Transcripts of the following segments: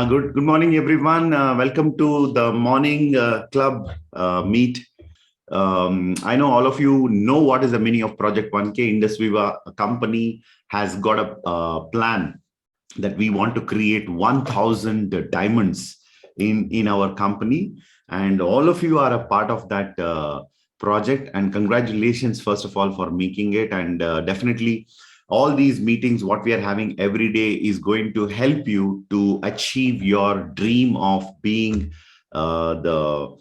Good morning, everyone. Welcome to the morning club meet. I know all of you know what is the meaning of Project 1K. IndusViva company has got a plan that we want to create 1,000 diamonds in our company, and all of you are a part of that project. And congratulations, first of all, for making it. And definitely, all these meetings, what we are having every day, is going to help you to achieve your dream of being the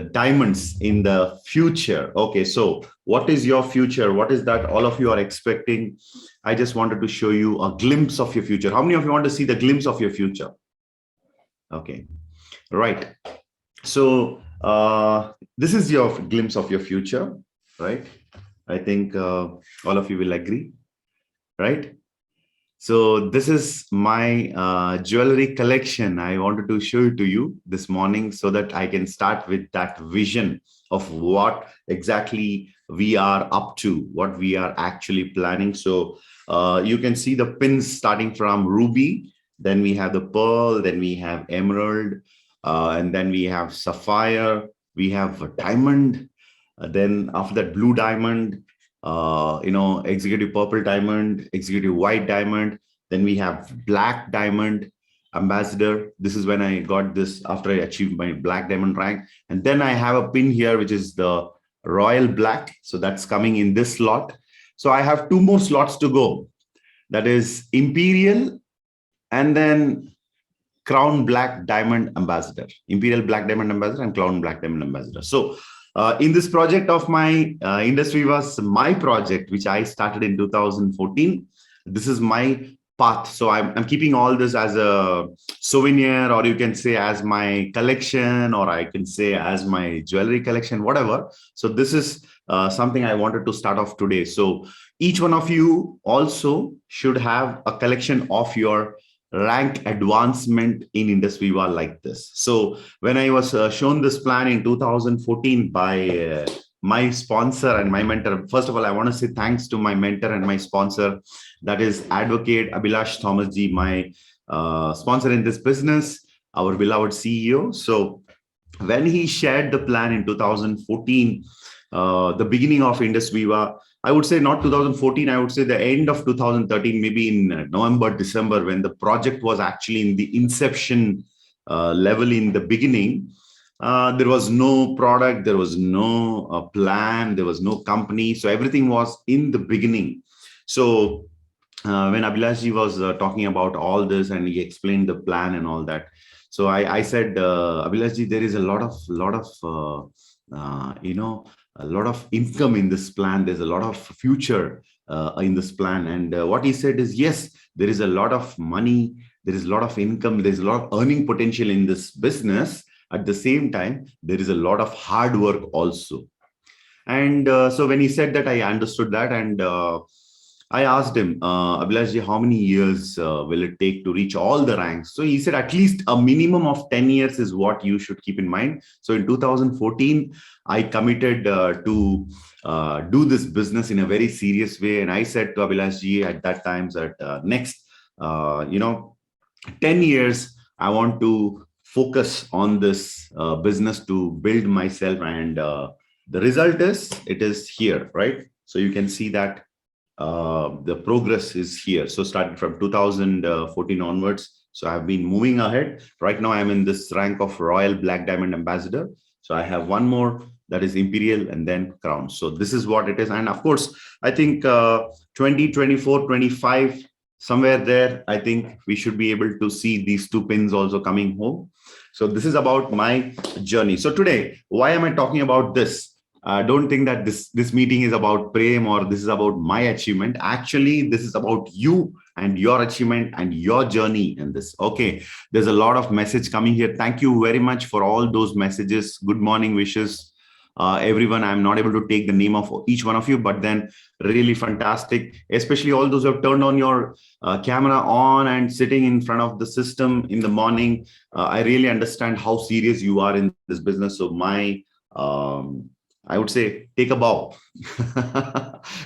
diamonds in the future. Okay, so what is your future? What is that all of you are expecting? I just wanted to show you a glimpse of your future. How many of you want to see the glimpse of your future? Okay, right. So this is your glimpse of your future, right? I think all of you will agree, right? So this is my jewelry collection. I wanted to show it to you this morning so that I can start with that vision of what exactly we are up to, what we are actually planning. So you can see the pins starting from ruby, then we have the pearl, then we have emerald, and then we have sapphire, we have a diamond, then after that blue diamond, executive purple diamond, executive white diamond. Then we have Black Diamond Ambassador. This is when I got this after I achieved my Black Diamond rank. And then I have a pin here, which is the Royal Black. So that's coming in this slot. So I have two more slots to go. That is Imperial and then Crown Black Diamond Ambassador, Imperial Black Diamond Ambassador and Crown Black Diamond Ambassador. So in this project of my IndusViva's my project, which I started in 2014, this is my path. So I'm keeping all this as a souvenir, or you can say as my collection, or I can say as my jewelry collection, whatever. So this is something I wanted to start off today. So each one of you also should have a collection of your rank advancement in IndusViva like this. So when I was shown this plan in 2014 by my sponsor and my mentor, first of all, I want to say thanks to my mentor and my sponsor, that is Advocate Abhilash Thomas ji, my sponsor in this business, our beloved CEO. So when he shared the plan in 2014, the beginning of IndusViva, I would say not 2014, I would say the end of 2013, maybe in November, December, when the project was actually in the inception level in the beginning. There was no product, there was no plan, there was no company. So everything was in the beginning. So when Abhilashji was talking about all this and he explained the plan and all that, so I said, Abhilashji, there is a lot of income in this plan. There's a lot of future in this plan. And what he said is, yes, there is a lot of money, there is a lot of income, there's a lot of earning potential in this business. At the same time, there is a lot of hard work also. And so when he said that, I understood that. And I asked him, Abhilashji, how many years will it take to reach all the ranks? So he said, at least a minimum of 10 years is what you should keep in mind. So in 2014, I committed to do this business in a very serious way. And I said to Abhilashji at that time that next, 10 years, I want to focus on this business to build myself. And the result is, it is here, right? So you can see that the progress is here. So starting from 2014 onwards, so I've been moving ahead. Right now, I'm in this rank of Royal Black Diamond Ambassador. So I have one more, that is Imperial, and then Crown. So this is what it is. And of course, I think 2024, 25, somewhere there, I think we should be able to see these two pins also coming home. So this is about my journey. So today, why am I talking about this? Don't think that this meeting is about Prem or this is about my achievement. Actually, this is about you and your achievement and your journey in this. Okay, there's a lot of message coming here. Thank you very much for all those messages. Good morning wishes. Everyone, I'm not able to take the name of each one of you, but then really fantastic, especially all those who have turned on your camera on and sitting in front of the system in the morning. I really understand how serious you are in this business. So my I would say take a bow.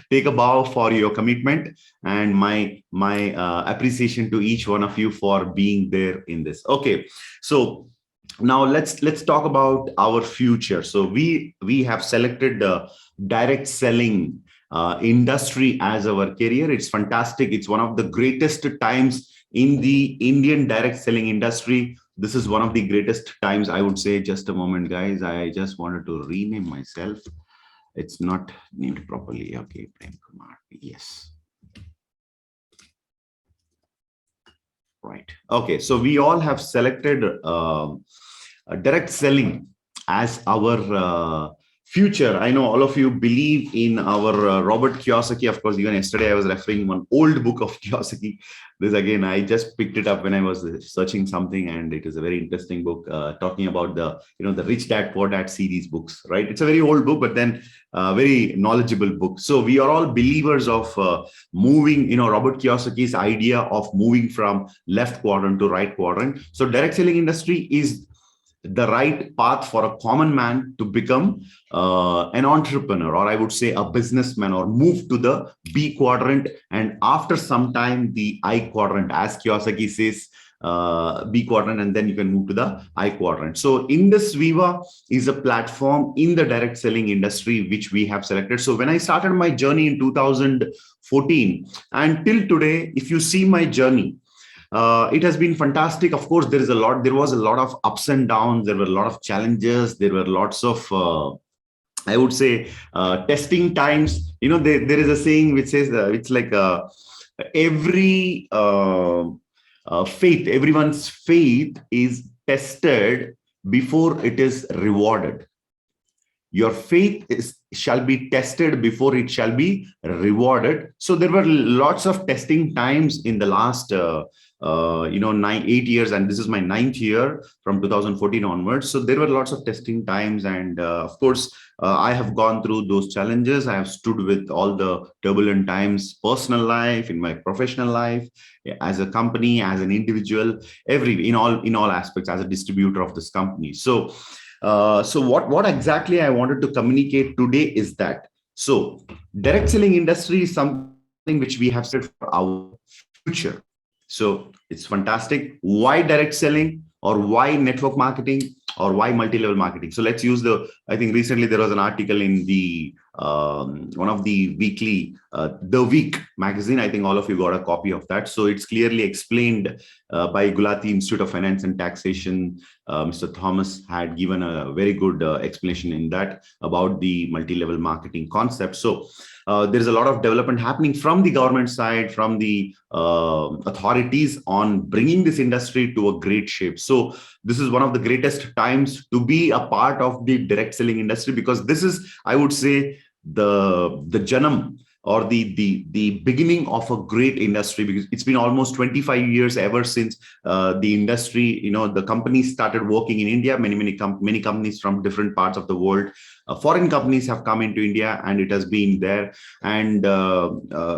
take a bow for your commitment, and my appreciation to each one of you for being there in this. Okay, so now let's talk about our future. So we have selected direct selling industry as our career. It's fantastic. It's one of the greatest times in the Indian direct selling industry. This is one of the greatest times, I would say. Just a moment, guys. I just wanted to rename myself. It's not named properly. Okay, Prem Kumar. Yes. Right. Okay. So we all have selected direct selling as our future. I know all of you believe in our Robert Kiyosaki. Of course, even yesterday I was referring one old book of Kiyosaki. This again, I just picked it up when I was searching something, and it is a very interesting book talking about the the Rich Dad Poor Dad series books. Right? It's a very old book, but then very knowledgeable book. So we are all believers of moving. Robert Kiyosaki's idea of moving from left quadrant to right quadrant. So direct selling industry is the right path for a common man to become an entrepreneur, or I would say a businessman, or move to the B quadrant, and after some time the I quadrant, as Kiyosaki says, B quadrant, and then you can move to the I quadrant. So IndusViva is a platform in the direct selling industry which we have selected. So when I started my journey in 2014 and till today, if you see my journey, it has been fantastic. Of course, there was a lot of ups and downs. There were a lot of challenges. There were lots of, I would say, testing times. There is a saying which says it's like every everyone's faith is tested before it is rewarded. Your faith shall be tested before it shall be rewarded. So there were lots of testing times in the last 8 years, and this is my 9th year from 2014 onwards. So there were lots of testing times, and of course I have gone through those challenges. I have stood with all the turbulent times, personal life, in my professional life, as a company, as an individual, in all aspects, as a distributor of this company. So what exactly I wanted to communicate today is that, so direct selling industry is something which we have set for our future. So it's fantastic. Why direct selling, or why network marketing, or why multi-level marketing? So let's use I think recently there was an article in the one of the weekly, The Week magazine. I think all of you got a copy of that. So it's clearly explained by Gulati Institute of Finance and Taxation. Mr. Thomas had given a very good explanation in that about the multi-level marketing concept. So there's a lot of development happening from the government side, from the authorities on bringing this industry to a great shape. So this is one of the greatest times to be a part of the direct selling industry, because this is, I would say, the janam, or the beginning of a great industry, because it's been almost 25 years ever since the industry, the companies started working in India. Many companies from different parts of the world, foreign companies have come into India, and it has been there. And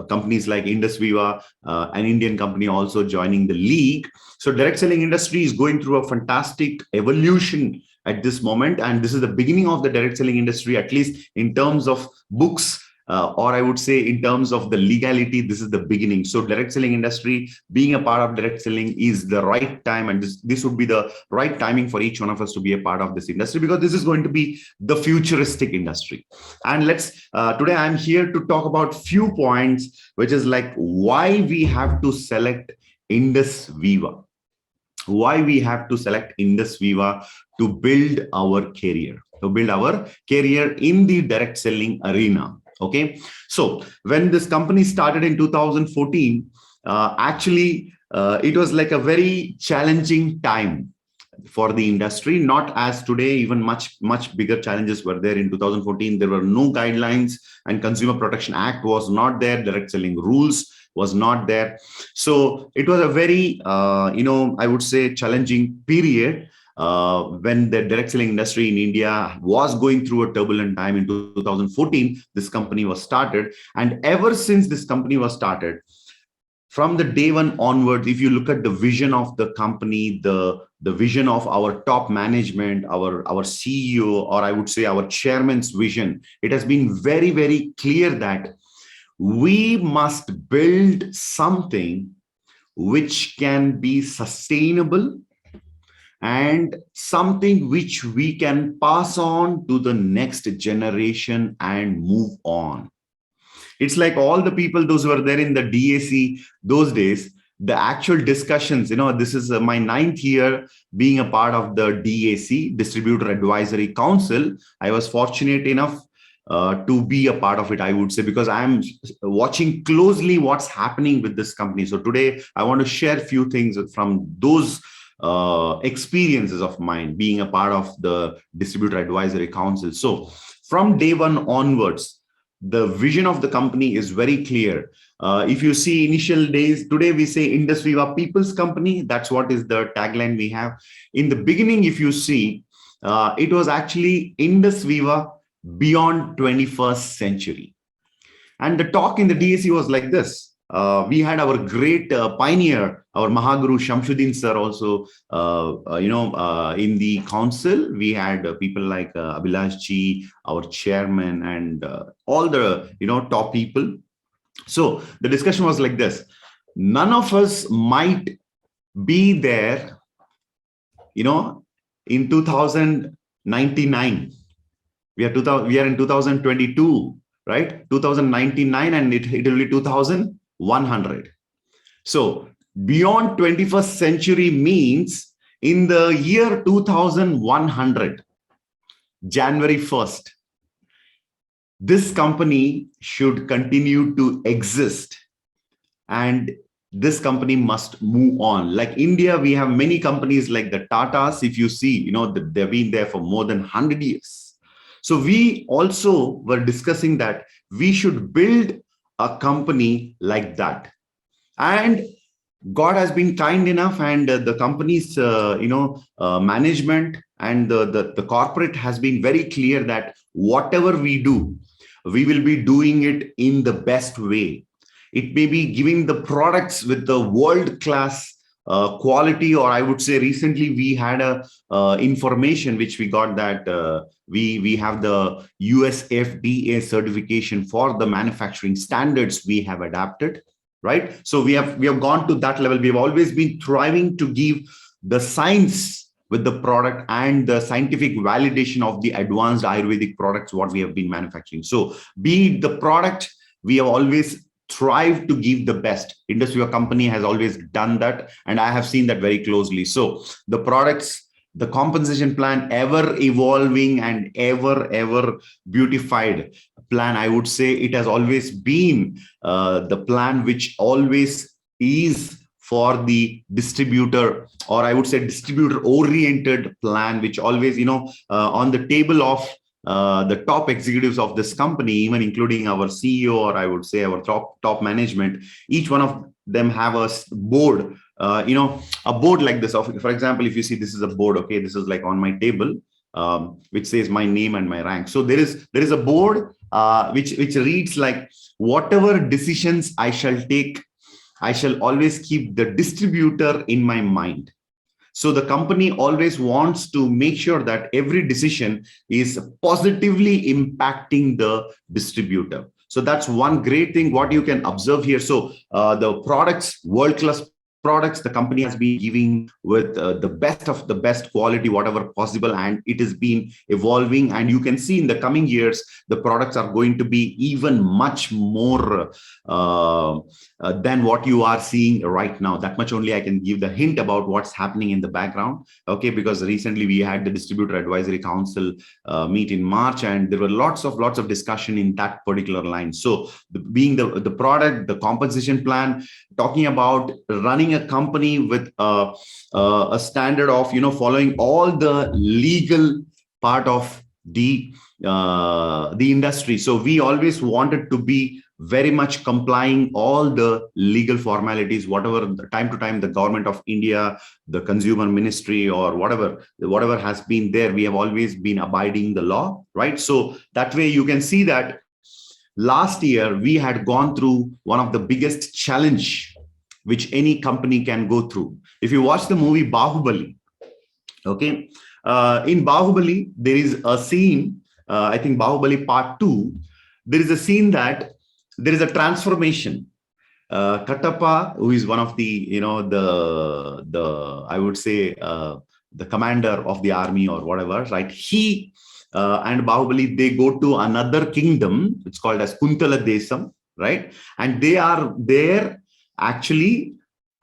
companies like IndusViva, an Indian company, also joining the league. So direct selling industry is going through a fantastic evolution at this moment, and this is the beginning of the direct selling industry, at least in terms of books, or I would say in terms of the legality. This is the beginning. So direct selling industry, being a part of direct selling, is the right time, and this would be the right timing for each one of us to be a part of this industry, because this is going to be the futuristic industry. And today I'm here to talk about few points, which is like why we have to select IndusViva. Why we have to select IndusViva to build our career, in the direct selling arena. Okay, so when this company started in 2014, actually it was like a very challenging time for the industry, not as today. Even much bigger challenges were there in 2014. There were no guidelines, and Consumer Protection Act was not there. Direct selling rules was not there. So it was a very, I would say, challenging period when the direct selling industry in India was going through a turbulent time. In 2014, this company was started. And ever since this company was started, from the day one onwards, if you look at the vision of the company, the vision of our top management, our CEO, or I would say our chairman's vision, it has been very, very clear that we must build something which can be sustainable and something which we can pass on to the next generation and move on. It's like all the people, those who were there in the DAC those days, the actual discussions, this is my 9th year being a part of the DAC, Distributor Advisory Council. I was fortunate enough to be a part of it, I would say, because I'm watching closely what's happening with this company. So today I want to share a few things from those experiences of mine being a part of the Distributor Advisory Council. So from day one onwards, the vision of the company is very clear. If you see initial days, today we say IndusViva People's Company. That's what is the tagline we have. In the beginning, if you see, it was actually IndusViva Beyond 21st Century. And the talk in the DAC was like this. We had our great pioneer, our Mahaguru Shamsuddin sir also, in the council. We had people like Abhilash ji, our chairman, and all the, top people. So the discussion was like this. None of us might be there, in 2099. We are in 2022, right? 2099, and it will be 2100. So beyond 21st century means in the year 2100, January 1st, this company should continue to exist and this company must move on. Like India, we have many companies like the Tatas. If you see, they've been there for more than 100 years. So we also were discussing that we should build a company like that. And God has been kind enough, and the company's management and the corporate has been very clear that whatever we do, we will be doing it in the best way. It may be giving the products with the world-class quality, or I would say recently we had a information which we got that we have the US FDA certification for the manufacturing standards we have adapted, right? So we have gone to that level. We have always been thriving to give the science with the product and the scientific validation of the advanced Ayurvedic products what we have been manufacturing. So be it the product, we have always strive to give the best. IndusViva company has always done that, and I have seen that very closely. So the products, the compensation plan, ever evolving and ever beautified plan, I would say it has always been the plan which always is for the distributor, or I would say distributor oriented plan, which always, on the table of the top executives of this company, even including our CEO, or I would say our top management, each one of them have a board, a board like this. For example, if you see, this is a board, okay, this is like on my table, which says my name and my rank. So there is a board which reads like, whatever decisions I shall take, I shall always keep the distributor in my mind. So the company always wants to make sure that every decision is positively impacting the distributor. So that's one great thing what you can observe here. So the products, world-class products, the company has been giving with the best of the best quality, whatever possible, and it has been evolving. And you can see in the coming years, the products are going to be even much more than what you are seeing right now. That much only I can give the hint about what's happening in the background. Okay, because recently we had the Distributor Advisory Council meet in March, and there were lots of discussion in that particular line. So being the product, the compensation plan, talking about running a company with a standard of following all the legal part of the industry. So we always wanted to be very much complying all the legal formalities, whatever time to time the government of India, the consumer ministry, or whatever has been there, we have always been abiding the law, right? So that way you can see that last year we had gone through one of the biggest challenge which any company can go through. If you watch the movie Bahubali, okay, in Bahubali, there is a scene, I think Bahubali Part 2, there is a scene that there is a transformation. Katappa, who is one of the, I would say, the commander of the army or whatever, right? He and Bahubali, they go to another kingdom. It's called as Kuntala Desam, right? And they are there actually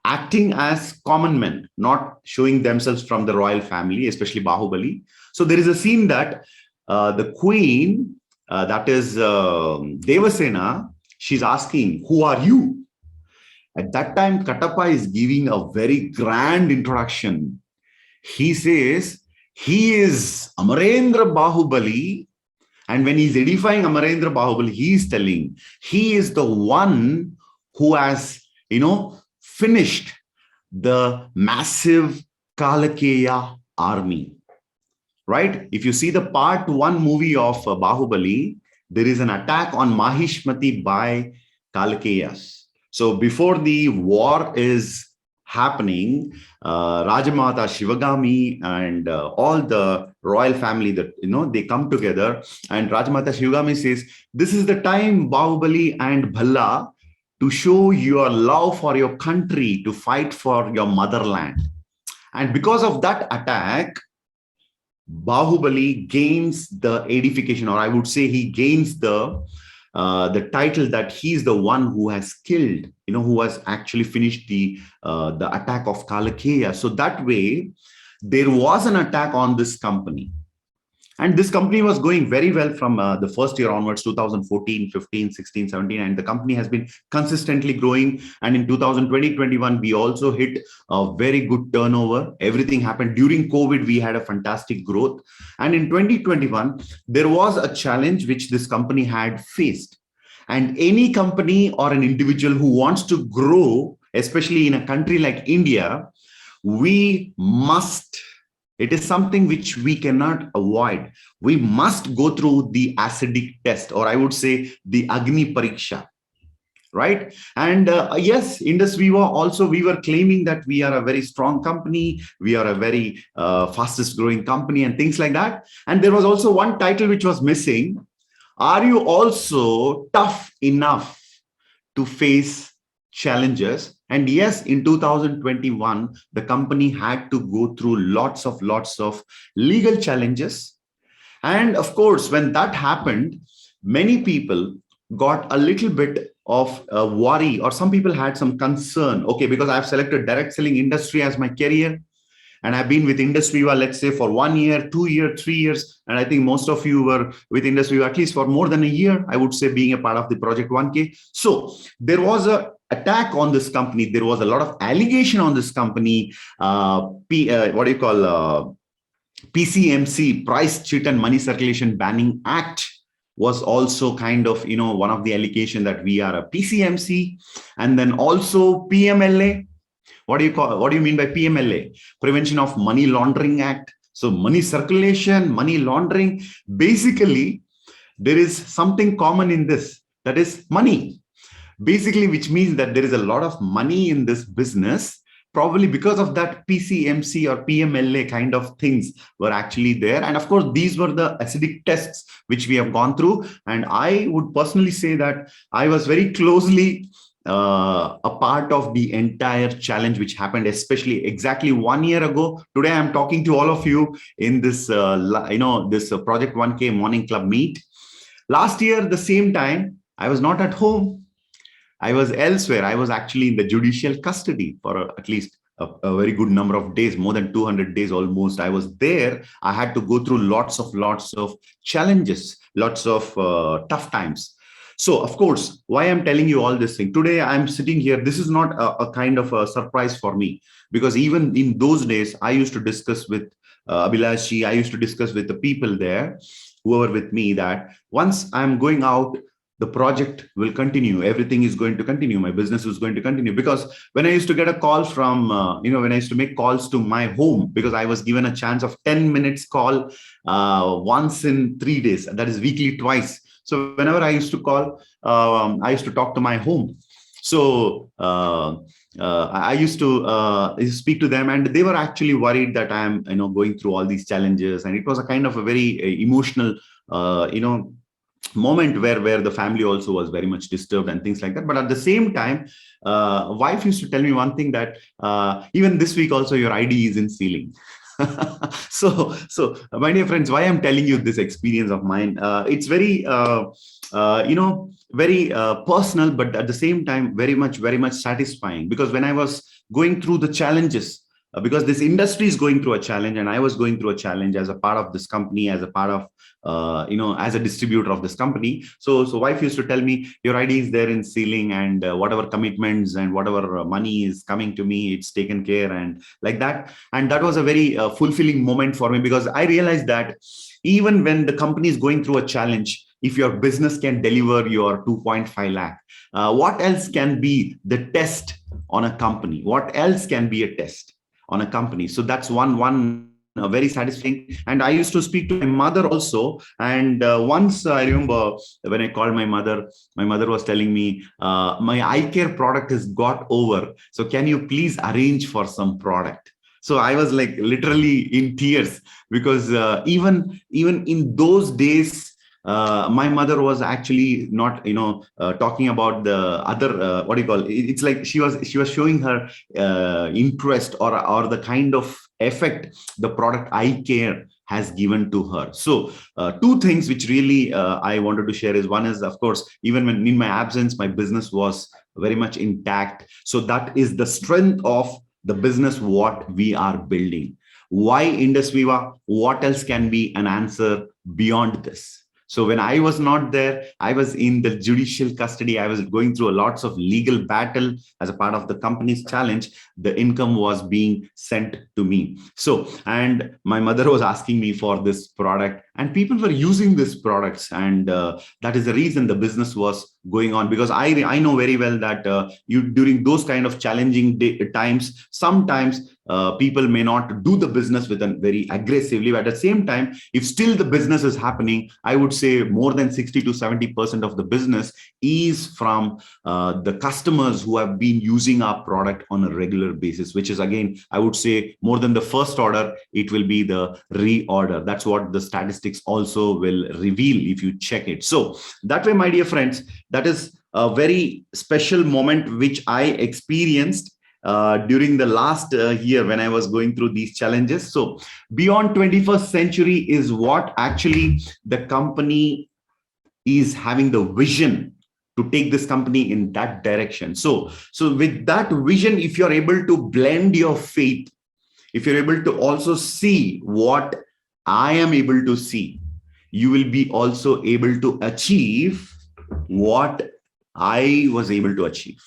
acting as common men, not showing themselves from the royal family, especially Bahubali. So there is a scene that the queen, that is Devasena, she's asking, "Who are you?" At that time, Katappa is giving a very grand introduction. He says, he is Amarendra Bahubali. And when he's edifying Amarendra Bahubali, he is telling, he is the one who has, finished the massive Kalakeya army. Right? If you see the part 1 movie of Bahubali, there is an attack on Mahishmati by Kalakeyas. So before the war is happening, Rajamata Shivagami and all the royal family that, they come together, and Rajamata Shivagami says, this is the time, Bahubali and Bhalla, to show your love for your country, to fight for your motherland. And because of that attack, Bahubali gains the edification, or I would say he gains the title that he's the one who has killed, who has actually finished the attack of Kalakeya. So that way, there was an attack on this company. And this company was going very well from the first year onwards, 2014, 15, 16, 17, and the company has been consistently growing. And in 2020-21, we also hit a very good turnover. Everything happened. During COVID, we had a fantastic growth. And in 2021, there was a challenge which this company had faced. And any company or an individual who wants to grow, especially in a country like India, it is something which we cannot avoid. We must go through the acidic test, or I would say the Agni Pariksha, right? And yes, IndusViva also, we were claiming that we are a very strong company, we are a very fastest growing company and things like that. And there was also one title which was missing. Are you also tough enough to face challenges? And yes, in 2021, the company had to go through lots of legal challenges. And of course, when that happened, many people got a little bit of worry, or some people had some concern. Okay, because I've selected direct selling industry as my career, and I've been with IndusViva, let's say, for 1 year, 2 years, 3 years. And I think most of you were with IndusViva at least for more than a year, I would say, being a part of the Project 1K. So there was a attack on this company. There was a lot of allegation on this company. PCMC, Price Cheat and Money Circulation Banning Act, was also kind of, one of the allegation that we are a PCMC. And then also PMLA. What do you mean by PMLA? Prevention of Money Laundering Act. So money circulation, money laundering. Basically, there is something common in this, that is money. Basically, which means that there is a lot of money in this business. Probably because of that, PCMC or PMLA kind of things were actually there. And of course, these were the acidic tests which we have gone through. And I would personally say that I was very closely a part of the entire challenge which happened, especially exactly 1 year ago. Today, I'm talking to all of you in this, this Project 1K Morning Club meet. Last year, the same time, I was not at home. I was elsewhere. I was actually in the judicial custody for at least a very good number of days, more than 200 days almost. I was there. I had to go through lots of challenges, lots of tough times. So, of course, why I'm telling you all this thing today, I'm sitting here. This is not a kind of a surprise for me, because even in those days, I used to discuss with Abhilashi, I used to discuss with the people there who were with me that once I'm going out, the project will continue. Everything is going to continue. My business is going to continue. Because when I used to get a call from, when I used to make calls to my home, because I was given a chance of 10 minutes call once in 3 days, that is weekly twice. So whenever I used to call, I used to talk to my home. So I used to speak to them, and they were actually worried that I'm, going through all these challenges. And it was a kind of a very emotional, moment where the family also was very much disturbed and things like that. But at the same time, wife used to tell me one thing, that even this week also your ID is in ceiling. So my dear friends, why I'm telling you this experience of mine, it's very very personal, but at the same time very much satisfying, because when I was going through the challenges, because this industry is going through a challenge, and I was going through a challenge as a part of this company, as a part of as a distributor of this company. So wife used to tell me, your ID is there in ceiling, and whatever commitments and whatever money is coming to me, it's taken care, and like that. And that was a very fulfilling moment for me, because I realized that even when the company is going through a challenge, if your business can deliver your 2.5 lakh, what else can be the test on a company? What else can be a test on a company? So that's one very satisfying. And I used to speak to my mother also. And once I remember when I called my mother was telling me, my eye care product has got over. So can you please arrange for some product? So I was like literally in tears, because even in those days, my mother was actually not, talking about the other, what do you call it? It's like she was showing her interest, or the kind of effect the product eye care has given to her. So two things which really I wanted to share is, one is, of course, even when in my absence, my business was very much intact. So that is the strength of the business what we are building. Why IndusViva? What else can be an answer beyond this? So when I was not there, I was in the judicial custody. I was going through lots of legal battle as a part of the company's challenge. The income was being sent to me. So, and my mother was asking me for this product, and people were using these products. And that is the reason the business was going on, because I know very well that you during those kind of challenging times, sometimes people may not do the business with a very aggressively, but at the same time, if still the business is happening, I would say more than 60 to 70% of the business is from the customers who have been using our product on a regular basis, which is, again, I would say more than the first order, it will be the reorder. That's what the statistics also will reveal if you check it. So that way, my dear friends, that is a very special moment which I experienced during the last year when I was going through these challenges. So beyond 21st century is what actually the company is having the vision to take this company in that direction. So with that vision, if you're able to blend your faith, if you're able to also see what I am able to see, you will be also able to achieve what I was able to achieve.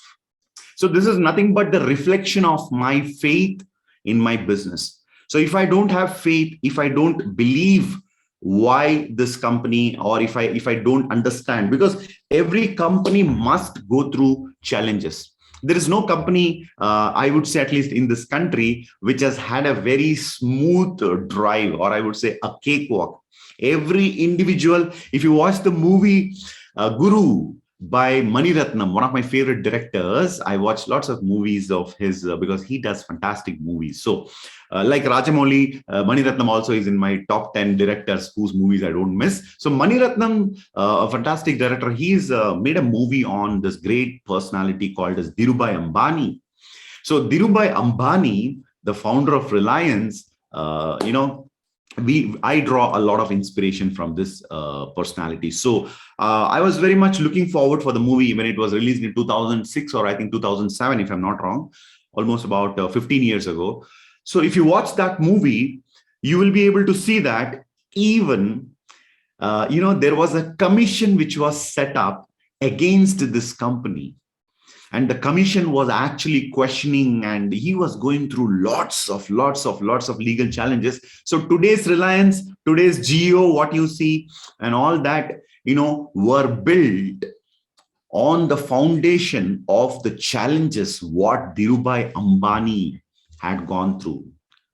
So this is nothing but the reflection of my faith in my business. So if I don't have faith, if I don't believe why this company, or if I don't understand, because every company must go through challenges. There is no company, I would say, at least in this country, which has had a very smooth drive, or I would say a cakewalk. Every individual, if you watch the movie Guru by Mani Ratnam, one of my favorite directors, I watch lots of movies of his because he does fantastic movies. So like Rajamouli, Mani Ratnam also is in my top 10 directors whose movies I don't miss. So Mani Ratnam, a fantastic director, he's made a movie on this great personality called as Dhirubhai Ambani. So Dhirubhai Ambani, the founder of Reliance, I draw a lot of inspiration from this personality. So I was very much looking forward for the movie when it was released in 2006, or I think 2007, if I'm not wrong, almost about 15 years ago. So if you watch that movie, you will be able to see that even, there was a commission which was set up against this company. And the commission was actually questioning, and he was going through lots of legal challenges. So today's Reliance, today's Geo, what you see, and all that, were built on the foundation of the challenges what Dhirubhai Ambani had gone through.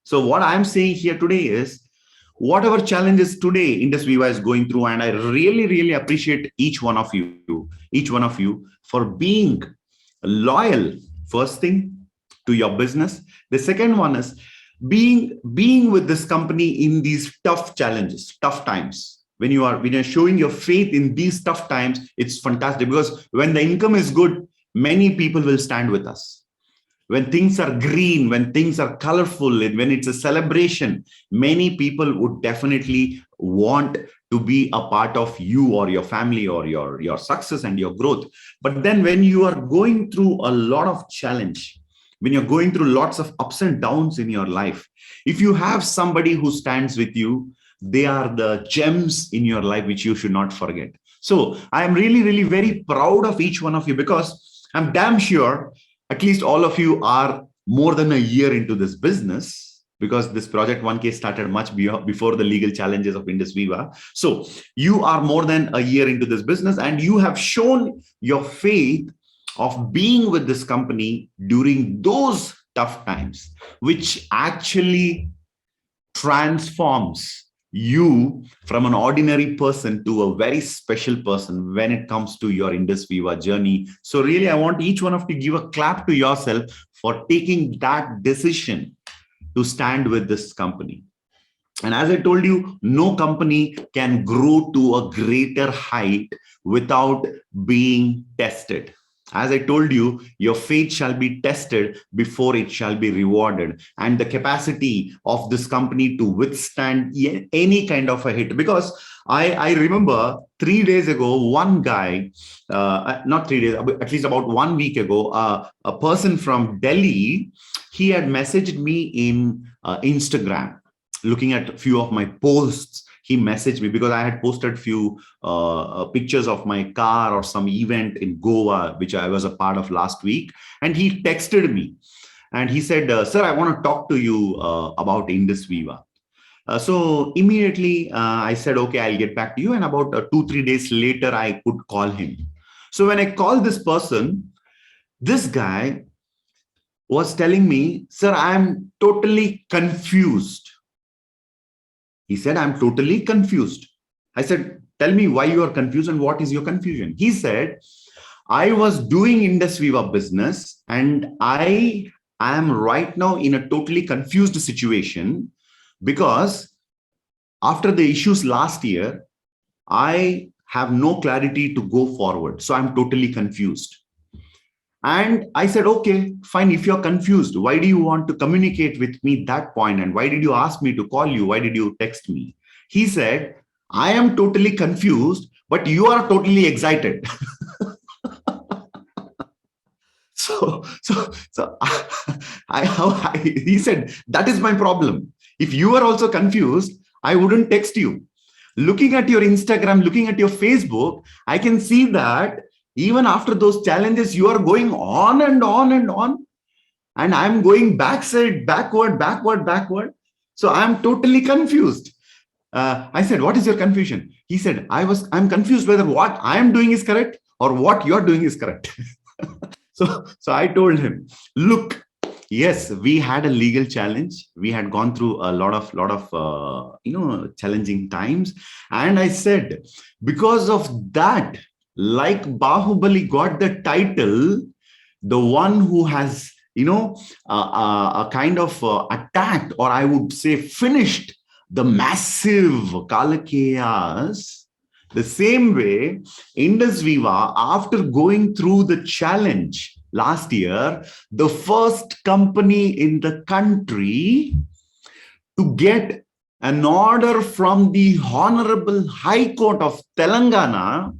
So what I'm saying here today is, whatever challenges today IndusViva is going through, and I really appreciate each one of you for being loyal, first thing, to your business. The second one is being with this company in these tough challenges, tough times. when you're showing your faith in these tough times, it's fantastic, because when the income is good, many people will stand with us. When things are green, when things are colorful, and when it's a celebration, many people would definitely want to be a part of you or your family or your success and your growth. But then when you are going through a lot of challenge, when you're going through lots of ups and downs in your life, if you have somebody who stands with you, they are the gems in your life which you should not forget. So I am really, really very proud of each one of you, because I'm damn sure at least all of you are more than a year into this business, because this project 1K started much before the legal challenges of IndusViva. So you are more than a year into this business, and you have shown your faith of being with this company during those tough times, which actually transforms you from an ordinary person to a very special person when it comes to your IndusViva journey. So really, I want each one of you to give a clap to yourself for taking that decision to stand with this company. And as I told you, no company can grow to a greater height without being tested. As I told you, your faith shall be tested before it shall be rewarded. And the capacity of this company to withstand any kind of a hit. Because I remember 3 days ago, one guy, not 3 days, at least about 1 week ago, a person from Delhi, he had messaged me in Instagram, looking at a few of my posts. He messaged me because I had posted few pictures of my car or some event in Goa, which I was a part of last week. And he texted me and he said, sir, I want to talk to you about IndusViva. So immediately I said, okay, I'll get back to you. And about 2-3 days later, I could call him. So when I called this person, this guy was telling me, sir, I'm totally confused. He said, I'm totally confused. I said, tell me why you are confused and what is your confusion? He said, I was doing IndusViva business and I am right now in a totally confused situation, because after the issues last year, I have no clarity to go forward. So I'm totally confused. And I said, okay, fine. If you're confused, why do you want to communicate with me that point? And why did you ask me to call you? Why did you text me? He said, I am totally confused, but you are totally excited. So he said, that is my problem. If you are also confused, I wouldn't text you. Looking at your Instagram, looking at your Facebook, I can see that even after those challenges, you are going on and on and on. And I'm going backward. So I'm totally confused. I said, what is your confusion? He said, I'm confused whether what I am doing is correct or what you're doing is correct. So I told him, look, yes, we had a legal challenge. We had gone through a lot of challenging times. And I said, because of that, like Bahubali got the title, the one who has, a kind of attacked, or I would say finished the massive Kalakeyas, the same way, IndusViva, after going through the challenge last year, the first company in the country to get an order from the Honorable High Court of Telangana,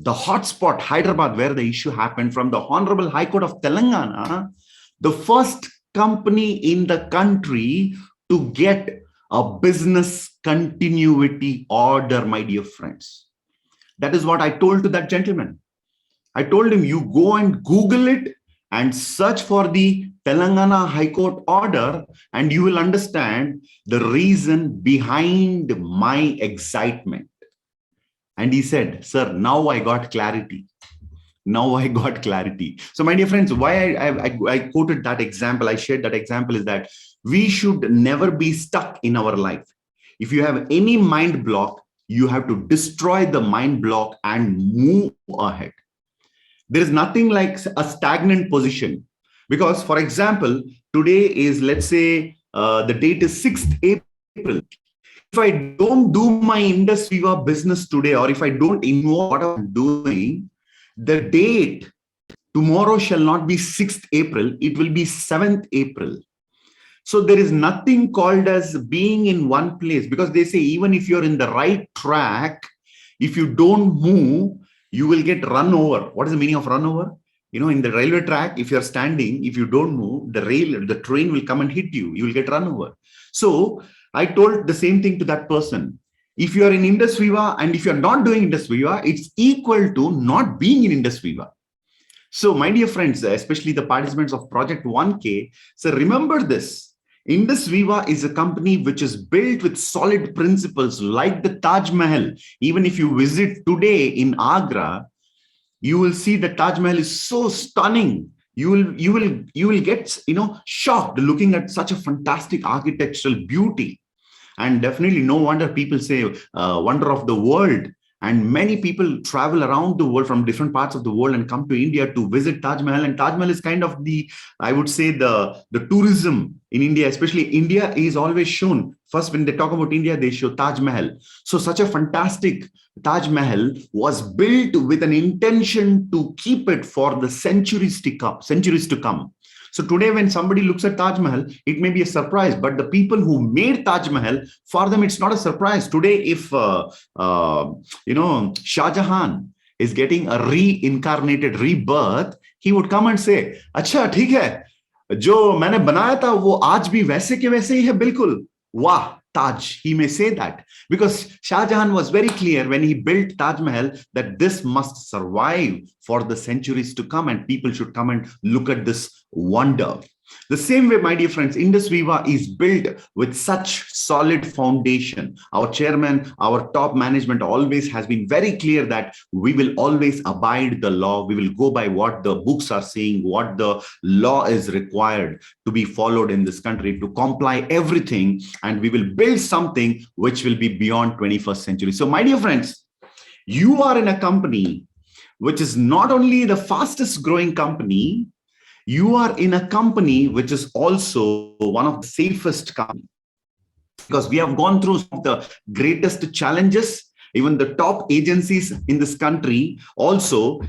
the hotspot Hyderabad, where the issue happened, from the Honorable High Court of Telangana, the first company in the country to get a business continuity order, my dear friends. That is what I told to that gentleman. I told him, you go and Google it and search for the Telangana High Court order, and you will understand the reason behind my excitement. And he said, sir, now I got clarity. Now I got clarity. So my dear friends, why I quoted that example, I shared that example, is that we should never be stuck in our life. If you have any mind block, you have to destroy the mind block and move ahead. There is nothing like a stagnant position. Because, for example, today is, let's say, the date is 6th April. I don't do my IndusViva business today, or if I don't involve what I'm doing, the date tomorrow shall not be 6th April, it will be 7th April. So there is nothing called as being in one place, because they say even if you're in the right track, if you don't move, you will get run over. What is the meaning of run over? You know, in the railway track, if you're standing, if you don't move, the train will come and hit you. You will get run over. So I told the same thing to that person. If you are in IndusViva and if you're not doing IndusViva, it's equal to not being in IndusViva. So my dear friends, especially the participants of Project 1K, so remember this. IndusViva is a company which is built with solid principles like the Taj Mahal. Even if you visit today in Agra, you will see the Taj Mahal is so stunning. You will get, shocked looking at such a fantastic architectural beauty. And definitely no wonder people say wonder of the world. And many people travel around the world from different parts of the world and come to India to visit Taj Mahal. And Taj Mahal is kind of I would say the tourism in India, especially India is always shown. First, when they talk about India, they show Taj Mahal. So such a fantastic Taj Mahal was built with an intention to keep it for the centuries to come. So today, when somebody looks at Taj Mahal, it may be a surprise, but the people who made Taj Mahal, for them, it's not a surprise. Today, if, Shah Jahan is getting a reincarnated rebirth, he would come and say, "Acha, theek hai, jo maine banaya tha, wo aaj bhi वैसे के वैसे ही है, बिल्कुल. Wah, Taj." He may say that because Shah Jahan was very clear when he built Taj Mahal that this must survive for the centuries to come and people should come and look at this wonder. The same way, my dear friends, IndusViva is built with such solid foundation. Our chairman, our top management always has been very clear that we will always abide the law. We will go by what the books are saying, what the law is required to be followed in this country, to comply everything. And we will build something which will be beyond 21st century. So, my dear friends, you are in a company which is not only the fastest growing company, you are in a company which is also one of the safest companies, because we have gone through some of the greatest challenges. Even the top agencies in this country also,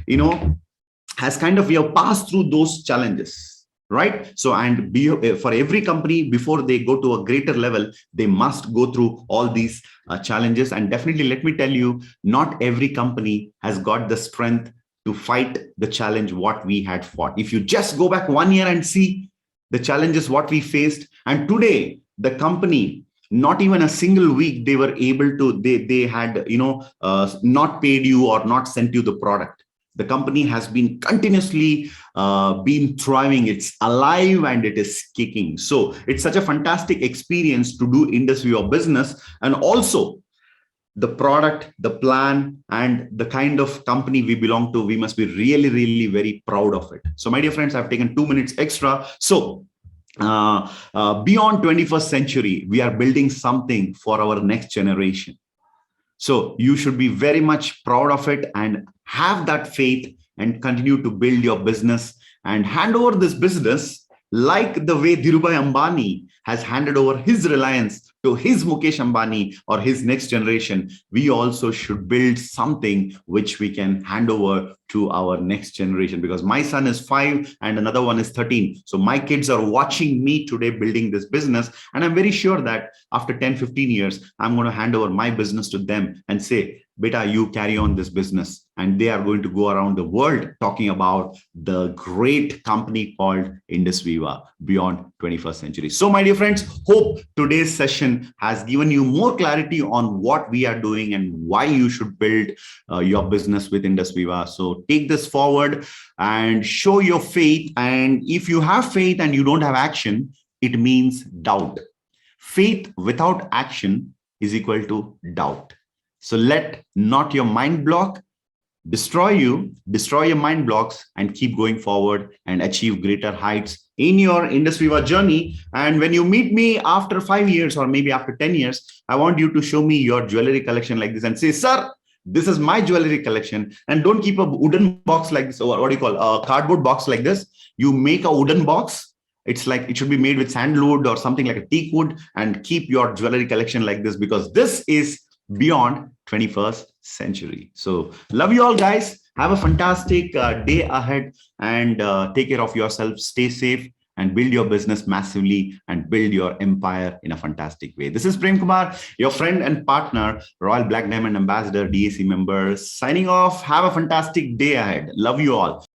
has we have passed through those challenges, right? So, and for every company, before they go to a greater level, they must go through all these challenges. And definitely, let me tell you, not every company has got the strength to fight the challenge what we had fought. If you just go back 1 year and see the challenges what we faced, and today the company, not even a single week they were able to, they had not paid you or not sent you the product. The company has been continuously been thriving. It's alive and it is kicking. So it's such a fantastic experience to do IndusViva business. And also the product, the plan, and the kind of company we belong to, we must be really, really very proud of it. So my dear friends, I've taken 2 minutes extra. So beyond 21st century, we are building something for our next generation. So you should be very much proud of it and have that faith and continue to build your business and hand over this business like the way Dhirubhai Ambani has handed over his Reliance to his Mukesh Ambani or his next generation. We also should build something which we can hand over to our next generation, because my son is 5 and another one is 13. So my kids are watching me today building this business. And I'm very sure that after 10, 15 years, I'm going to hand over my business to them and say, "Beta, you carry on this business." And they are going to go around the world talking about the great company called IndusViva beyond 21st century. So my dear friends, hope today's session has given you more clarity on what we are doing and why you should build your business with IndusViva. So take this forward and show your faith. And if you have faith and you don't have action, it means doubt. Faith without action is equal to doubt. So let not your mind block destroy your mind blocks, and keep going forward and achieve greater heights in your IndusViva journey. And when you meet me after 5 years or maybe after 10 years, I want you to show me your jewelry collection like this and say, "Sir, this is my jewelry collection." And don't keep a wooden box like this, or what do you call a cardboard box like this. You make a wooden box It's like it should be made with sandalwood or something like a teak wood, and keep your jewelry collection like this, because this is beyond 21st century. So love you all, guys. Have a fantastic day ahead, and take care of yourself. Stay safe and build your business massively and build your empire in a fantastic way. This is Prem Kumar, your friend and partner, Royal Black Diamond Ambassador, DAC member, signing off. Have a fantastic day ahead. Love you all.